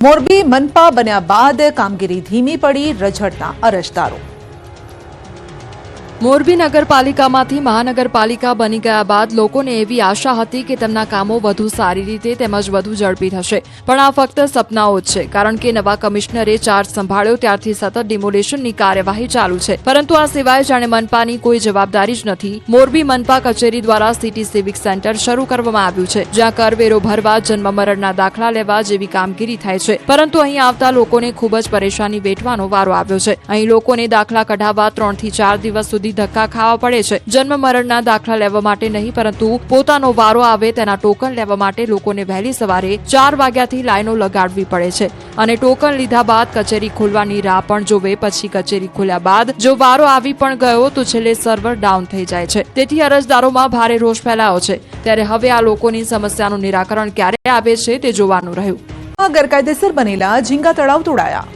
મોરબી મનપા બન્યા બાદ કામગીરી ધીમી પડી, રઝળતા અરજદારો। મોરબી નગરપાલિકામાંથી મહાનગરપાલિકા બની ગયા બાદ લોકોને એવી આશા હતી કે તેમના કામો વધુ સારી રીતે તેમજ વધુ ઝડપી થશે, પણ આ ફક્ત સપનાઓ જ છે, કારણ કે નવા કમિશનરે ચાર્જ સંભાળ્યો ત્યારથી સતત ડિમોલિશનની કાર્યવાહી ચાલુ છે, પરંતુ આ સિવાય જાણે મનપાની કોઈ જવાબદારી જ નથી। મોરબી મનપા કચેરી દ્વારા સિટી સિવિક સેન્ટર શરૂ કરવામાં આવ્યું છે, જ્યાં કરવેરો ભરવા, જન્મ મરણના દાખલા લેવા જેવી કામગીરી થાય છે, પરંતુ અહીં આવતા લોકોને ખૂબ જ પરેશાની વેઠવાનો વારો આવ્યો છે। અહીં લોકોને દાખલા કઢાવવા 3 થી 4 દિવસ સુધી ધક્કા ખાવા પડે છે। જન્મ મરણના દાખલા લેવા માટે નહીં, પરંતુ પોતાનો વારો આવે તેના ટોકન લેવા માટે લોકોને વહેલી સવારે 4 વાગ્યાથી લાઈનો લગાડવી પડે છે અને ટોકન લીધા બાદ કચેરી ખોલવાની રાહ પણ જોવે। પછી કચેરી ખોલ્યા બાદ જો વારો આવી પણ ગયો તો છેલ્લે સર્વર ડાઉન થઈ જાય છે, તેથી અરજદારોમાં ભારે રોષ ફેલાયો છે। ત્યારે હવે આ લોકોની સમસ્યાનું નિરાકરણ ક્યારે આવે છે તે જોવાનું રહ્યું। ગેરકાયદેસર બનેલા ઝીંગા તળાવ તોડાયા।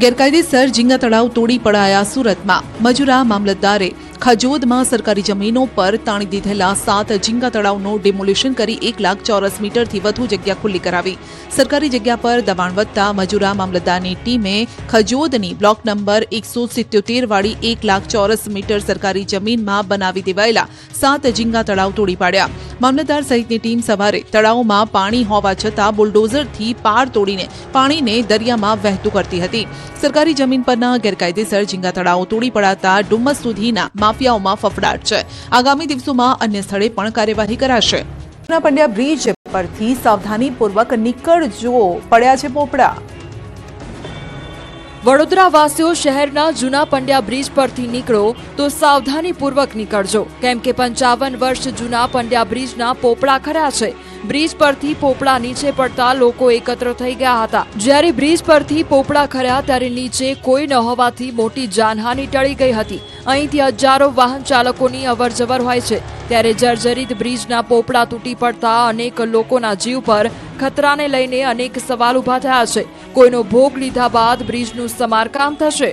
ગેરકાયદેસર ઝીંગા તળાવ તોડી પડાયા સુરતમાં। મજૂરા મામલતદારે ખજોદમાં સરકારી જમીનો પર તાણી દીધેલા 7 ઝીંગા તળાવનું ડિમોલિશન કરી 1 લાખ ચોરસ મીટરથી વધુ જગ્યા ખુલ્લી કરાવી। સરકારી જગ્યા પર દબાણ વધતા મજૂરા મામલતદારની ટીમે ખજોદની બ્લોક નંબર 177 વાળી 1 લાખ ચોરસ મીટર સરકારી જમીનમાં બનાવી દેવાયેલા 7 ઝીંગા તળાવ તોડી પાડ્યા। મામલતદાર સહિતની ટીમ સવારે તળાવમાં પાણી હોવા છતાં બુલડોઝરથી પાર તોડીને પાણીને દરિયામાં વહેતું કરતી હતી। સરકારી જમીન પરના ગેરકાયદેસર ઝીંગા તળાવો તોડી પડાતા ડુમ્મસ સુધીના માફિયાઓમાં ફફડાટ છે। આગામી દિવસોમાં અન્ય સ્થળે પણ કાર્યવાહી કરાશે। જૂના પંડ્યા બ્રિજ પરથી સાવધાનીપૂર્વક નીકળજો, પડ્યા છે પોપડા। વડોદરા વાસીઓ શહેરના જૂના પંડ્યા બ્રિજ પરથી નીકળો તો સાવધાનીપૂર્વક નીકળજો, કેમ કે 55 વર્ષ જૂના પંડ્યા બ્રિજના પોપડા ખર્યા છે। બ્રિજ પરથી પોપડા નીચે પડતા લોકો એકત્ર થઈ ગયા હતા। જ્યારે બ્રિજ પરથી પોપડા ખર્યા ત્યારે નીચે કોઈ ન હોવાથી મોટી જાનહાનિ ટળી ગઈ હતી। અહીંથી હજારો વાહન ચાલકોની અવરજવર હોય છે, ત્યારે જર્જરિત બ્રિજના પોપડા તૂટી પડતા અનેક લોકોના જીવ પર ખતરાને લઈને અનેક સવાલ ઉભા થયા છે। કોઈનો ભોગ લીધા બાદ બ્રિજનું સમારકામ થશે।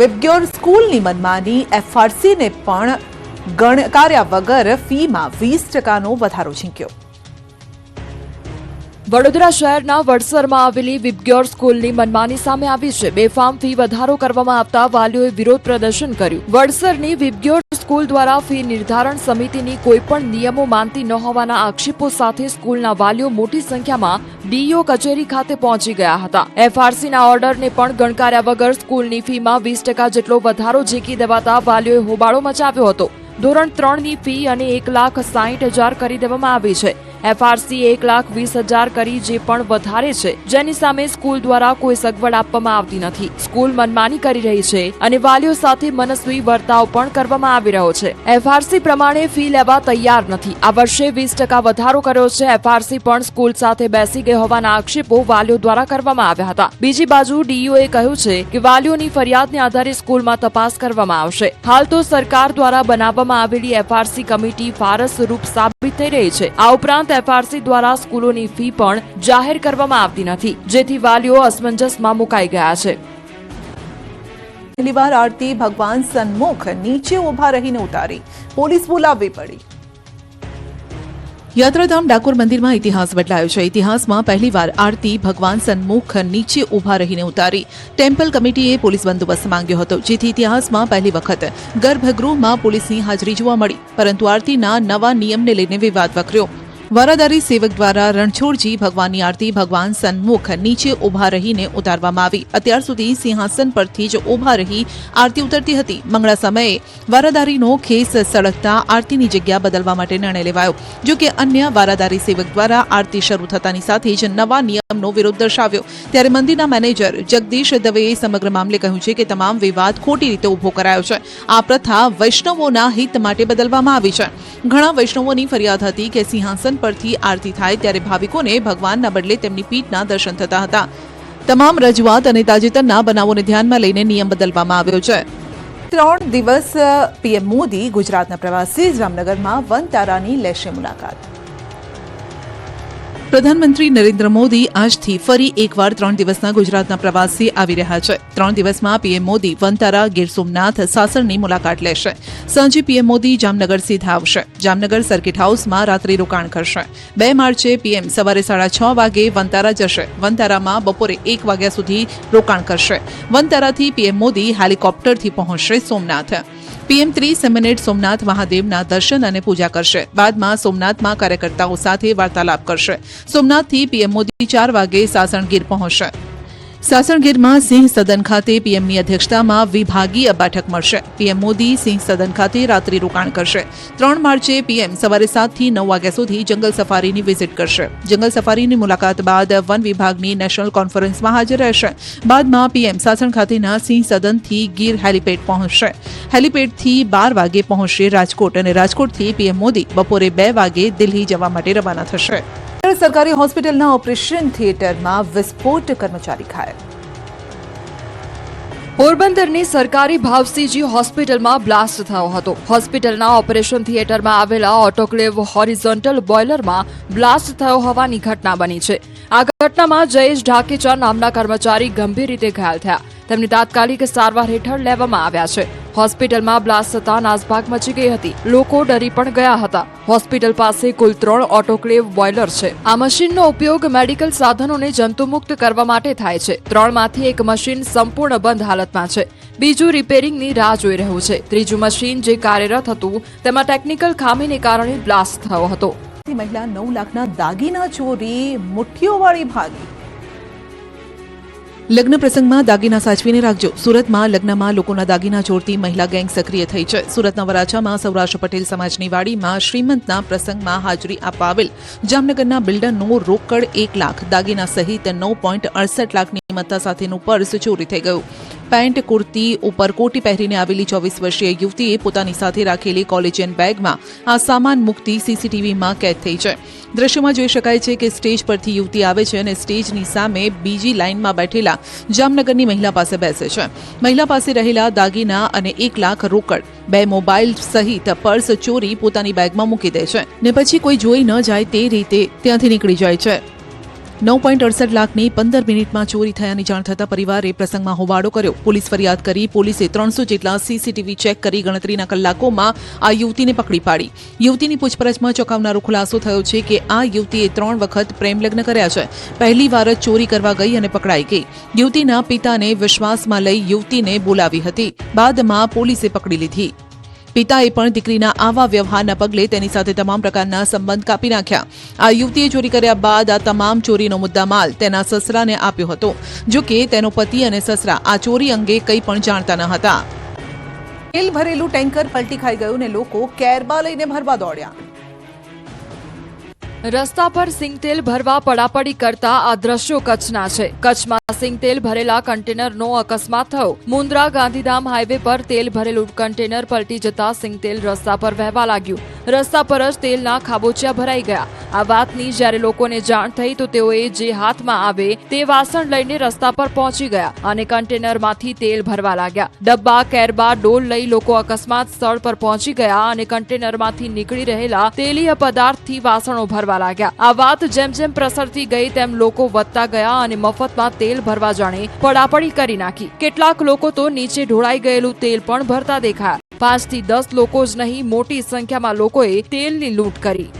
વિબ્ગ્યોર સ્કૂલની મનમાની, એફઆરસીને પણ ગણકાર્યા વગર ફીમાં 20% વધારો ઝીંક્યો। વડોદરા શહેરના વડસરમાં આવેલી વિબ્ગ્યોર સ્કૂલની મનમાની સામે આવી છે। બેફામ ફી વધારો કરવામાં આવતા વાલીઓએ વિરોધ પ્રદર્શન કર્યું। વડસરની વિબ્ગ્યોર સ્કૂલ દ્વારા ફી નિર્ધારણ સમિતિની કોઈપણ નિયમો માનતી ન હોવાના આક્ષેપો સાથે સ્કૂલના વાલીઓ મોટી સંખ્યામાં ડીઈઓ કચેરી ખાતે પહોંચી ગયા હતા। એફઆરસીના ઓર્ડરને પણ ગણકાર્યા વગર સ્કૂલની ફીમાં 20% જેટલો વધારો ઝીકી દેવાતા વાલીઓએ હોબાળો મચાવ્યો હતો। ધોરણ 3ની ફી અને 1,60,000 કરી દેવામાં આવી છે। એફઆરસી 1,20,000 કરી, જે પણ વધારે છે, જેની સામે સ્કૂલ દ્વારા કોઈ સગવડ આપવામાં આવતી નથી। સ્કૂલ મનમાની કરી રહી છે અને વાલીઓ સાથે મનસ્વી વર્તાવ પણ કરવામાં આવી રહ્યો છે। એફઆરસી પ્રમાણે ફી લેવા તૈયાર નથી। આ વર્ષે 20% વધારો કર્યો છે। એફઆરસી પણ સ્કૂલ સાથે બેસી ગઈ હોવાના આક્ષેપો વાલીઓ દ્વારા કરવામાં આવ્યા હતા। બીજી બાજુ ડીઈઓએ કહ્યું છે કે વાલીઓની ફરિયાદને આધારે સ્કૂલમાં તપાસ કરવામાં આવશે। હાલ તો સરકાર દ્વારા બનાવવામાં આવેલી એફઆરસી કમિટી ફારસરૂપ સાબિત થઈ રહી છે। આ ઉપરાંત એફઆરસી દ્વારા સ્કૂલોની ફી પણ જાહેર કરવામાં આવતી નથી, જેથી વાલીઓ અસમંજસમાં મુકાઈ ગયા છે। પહેલી વાર આરતી ભગવાન સન્મુખ નીચે ઉભા રહીને ઉતારી, પોલીસ બોલાવવી પડી। યાત્રાધામ ડાકોર મંદિરમાં ઇતિહાસ બદલાયો છે। ઇતિહાસમાં પહેલીવાર આરતી ભગવાન સન્મુખ નીચે ઉભા રહીને ઉતારી। ટેમ્પલ કમિટીએ પોલીસ બંદોબસ્ત માંગ્યો હતો, જેથી ઇતિહાસમાં પહેલી વખત ગર્ભગૃહમાં પોલીસની હાજરી જોવા મળી, પરંતુ આરતીના નવા નિયમને લઈને વિવાદ વકર્યો। વારાદારી સેવક દ્વારા રણછોડજી ભગવાનની આરતી ભગવાન સન્મુખ નીચે ઉભા રહીને ઉતારવામાં આવી। અત્યાર સુધી સિંહાસન પરથી જ ઉભા રહી આરતી ઉતરતી હતી। મંગળા સમયે વારાદારીનો ખેસ સળગતા આરતીની જગ્યા બદલવા માટે નિર્ણય લેવાયો। જો કે અન્ય વારાદારી સેવક દ્વારા આરતી શરૂ થતાની સાથે જ નવા નિયમનો વિરોધ દર્શાવ્યો। ત્યારે મંદિરના મેનેજર જગદીશ દવેએ સમગ્ર મામલે કહ્યું છે કે તમામ વિવાદ ખોટી રીતે ઉભો કરાયો છે। આ પ્રથા વૈષ્ણવોના હિત માટે બદલવામાં આવી છે। ઘણા વૈષ્ણવોની ફરિયાદ હતી કે સિંહાસન પરથી આરતી થાય ત્યારે ભાવિકોને ભગવાનના બદલે તેમની પીઠના દર્શન થતા હતા। તમામ રજૂઆત અને તાજેતરના બનાવોને ધ્યાનમાં લઈને નિયમ બદલવામાં આવ્યો છે। 3 દિવસ પીએમ મોદી ગુજરાતના પ્રવાસે જામનગરમાં વનતારાની લેશે મુલાકાત। પ્રધાનમંત્રી નરેન્દ્ર મોદી આજથી ફરી એકવાર 3 દિવસના ગુજરાતના પ્રવાસે આવી રહ્યા છે. 3 દિવસમાં પીએમ મોદી વનતારા, ગીર સોમનાથ, સાસણની મુલાકાત લેશે. સાંજે પીએમ મોદી જામનગર સીધા આવશે. જામનગર સર્કિટ હાઉસમાં રાત્રિ રોકાણ કરશે. 2 માર્ચે પીએમ સવારે 6:30 વાગે વનતારા જશે. વનતારામાં બપોરે 1 વાગ્યા સુધી રોકાણ કરશે. વનતારાથી પીએમ મોદી હેલિકોપ્ટરથી પહોંચશે સોમનાથ. પીએમ 30 મિનિટ સોમનાથ મહાદેવના દર્શન અને પૂજા કરશે. બાદમાં સોમનાથમાં કાર્યકર્તાઓ સાથે વાર્તાલાપ કરશે. સોમનાથથી પીએમ મોદી 4 વાગે સાસણગીર પહોંચશે. સાસણગીરમાં સિંહ સદન ખાતે પીએમની અધ્યક્ષતામાં વિભાગીય બેઠક મળશે. પીએમ મોદી સિંહ સદન ખાતે રાત્રિ રોકાણ કરશે. 3 માર્ચે પીએમ સવારે 7 થી 9 વાગ્યા સુધી જંગલ સફારીની વિઝિટ કરશે. જંગલ સફારીની મુલાકાત બાદ વન વિભાગની નેશનલ કોન્ફરન્સમાં હાજર રહેશે. બાદમાં પીએમ સાસણ ખાતેના સિંહ સદનથી ગીર હેલીપેડ પહોંચશે. હેલીપેડથી 12 વાગે પહોંચશે રાજકોટ અને રાજકોટથી પીએમ મોદી બપોરે 2 વાગે દિલ્હી જવા માટે રવાના થશે. સરકારી હોસ્પિટલના ઓપરેશન થિયેટરમાં વિસ્ફોટ, કર્મચારી ઘાયલ. પોરબંદરની સરકારી ભાવસીજી હોસ્પિટલમાં બ્લાસ્ટ થયો હતો. હોસ્પિટલના ઓપરેશન થિયેટરમાં આવેલા ઓટોક્લેવ હોરિઝોન્ટલ બોઇલરમાં બ્લાસ્ટ થયો હોવાની ઘટના બની છે. આ ઘટનામાં જયેશ ઢાકેચા નામના કર્મચારી ગંભીર રીતે ઘાયલ થયા. તેમને તાત્કાલિક સારવાર હેઠળ લેવામાં આવ્યા છે. હોસ્પિટલમાં બ્લાસ્ટ થતા નાસભાગ મચી ગઈ હતી. લોકો ડરી પણ ગયા હતા. હોસ્પિટલ પાસે કુલ 3 ઓટોક્લેવ બોઇલર છે. આ મશીનનો ઉપયોગ મેડિકલ સાધનોને જંતુમુક્ત કરવા માટે થાય છે. 3માંથી એક મશીન સંપૂર્ણ બંધ હાલતમાં છે. બીજું રિપેરિંગની રાહ જોઈ રહ્યું છે. ત્રીજું મશીન જે કાર્યરત હતું તેમાં ટેકનિકલ ખામીને કારણે બ્લાસ્ટ થયો હતો. મહિલા 9 લાખના દાગીના ચોરી, મુઠ્ઠીઓવાળી ભાગી. લગ્ન પ્રસંગમાં દાગીના સાચવીને રાખજો. સુરતમાં લગ્નમાં લોકોના દાગીના ચોરતી મહિલા ગેંગ સક્રિય થઈ છે. સુરતના વરાછામાં સૌરાષ્ટ્ર પટેલ સમાજની વાડીમાં શ્રીમંતના પ્રસંગમાં હાજરી આપવા આવેલ જામનગરના બિલ્ડરનો રોકડ 1 લાખ, દાગીના સહિત 9.68 લાખની મત્તા સાથેનું પર્સ ચોરી થઈ ગયું. પેન્ટ કુર્તી ઉપર કોટી પહેરીને આવેલી 24 વર્ષીય યુવતીએ પોતાની સાથે રાખેલી કોલેજિયન બેગમાં આ સામાન મૂકતી સીસીટીવીમાં કેદ થઈ છે. દ્રશ્યમાં જોઈ શકાય છે કે સ્ટેજ પરથી યુવતી આવે છે અને સ્ટેજની સામે બીજી લાઇનમાં બેઠેલા જામનગરની મહિલા પાસે બેસે છે. મહિલા પાસે રહેલા દાગીના અને 1 લાખ રોકડ, 2 મોબાઈલ સહિત પર્સ ચોરી પોતાની બેગમાં મૂકી દે છે ને પછી કોઈ જોઈ ન જાય તે રીતે ત્યાંથી નીકળી જાય છે. 9.68 લાખની 15 મિનિટમાં ચોરી થયાની જાણ થતાં પરિવારે પ્રસંગમાં હોબાળો કર્યો. પોલીસ ફરિયાદ કરી. પોલીસે 300 જેટલા સીસીટીવી ચેક કરી ગણતરીના કલાકોમાં આ યુવતીને પકડી પાડી. યુવતીની પૂછપરછમાં ચોંકાવનારો ખુલાસો થયો છે કે આ યુવતીએ 3 વખત પ્રેમલગ્ન કર્યા છે. પહેલી વાર જ ચોરી કરવા ગઈ અને પકડાઈ ગઈ. યુવતીના પિતાને વિશ્વાસમાં લઈ યુવતીને બોલાવી હતી. બાદમાં પોલીસે પકડી લીધી. પિતાએ પણ દીકરીના આવા વ્યવહારના પગલે તેની સાથે તમામ પ્રકારના સંબંધ કાપી નાખ્યા. આ યુવતીએ ચોરી કર્યા બાદ આ તમામ ચોરીનો મુદ્દામાલ તેના સસરાને આપ્યો હતો. જો કે તેનો પતિ અને સસરા આ ચોરી અંગે કંઈ પણ જાણતા ન હતા. તેલ ભરેલું ટેન્કર પલટી ખાઈ ગયું ને લોકો કેરબા લઈને ભરવા દોડ્યા. રસ્તા પર સિંગતેલ ભરવા પડાપડી કરતા આ દ્રશ્યો કચ્છના છે. કચ્છમાં સિંગતેલ ભરેલા કન્ટેનરનો અકસ્માત થયો. મુન્દ્રા ગાંધીધામ હાઈવે પર તેલ ભરેલું કન્ટેનર પલટી જતા સિંગતેલ રસ્તા પર વહેવા લાગ્યું. રસ્તા પર જ તેલના ખાબોચિયા ભરાઈ ગયા. આ વાતની જ્યારે લોકોને જાણ થઈ તો તેઓએ જે હાથમાં આવે તે વાસણ લઈને રસ્તા પર પહોંચી ગયા અને કન્ટેનરમાંથી તેલ ભરવા લાગ્યા. ડબ્બા, કેરબા, ડોલ લઈ લોકો અકસ્માત સ્થળ પર પહોંચી ગયા અને કન્ટેનરમાંથી નીકળી રહેલા તેલીય પદાર્થથી વાસણો ભરવા લાગ્યા. આ વાત જેમ જેમ પ્રસરતી ગઈ તેમ લોકો વધતા ગયા અને મફતમાં તેલ ભરવા જાણે પડાપડી કરી નાખી. કેટલાક લોકો તો નીચે ઢોળાઈ ગયેલું તેલ પણ ભરતા દેખાયા. 5 થી 10 લોકો જ નહીં, મોટી સંખ્યામાં લોકોએ તેલની લૂંટ કરી.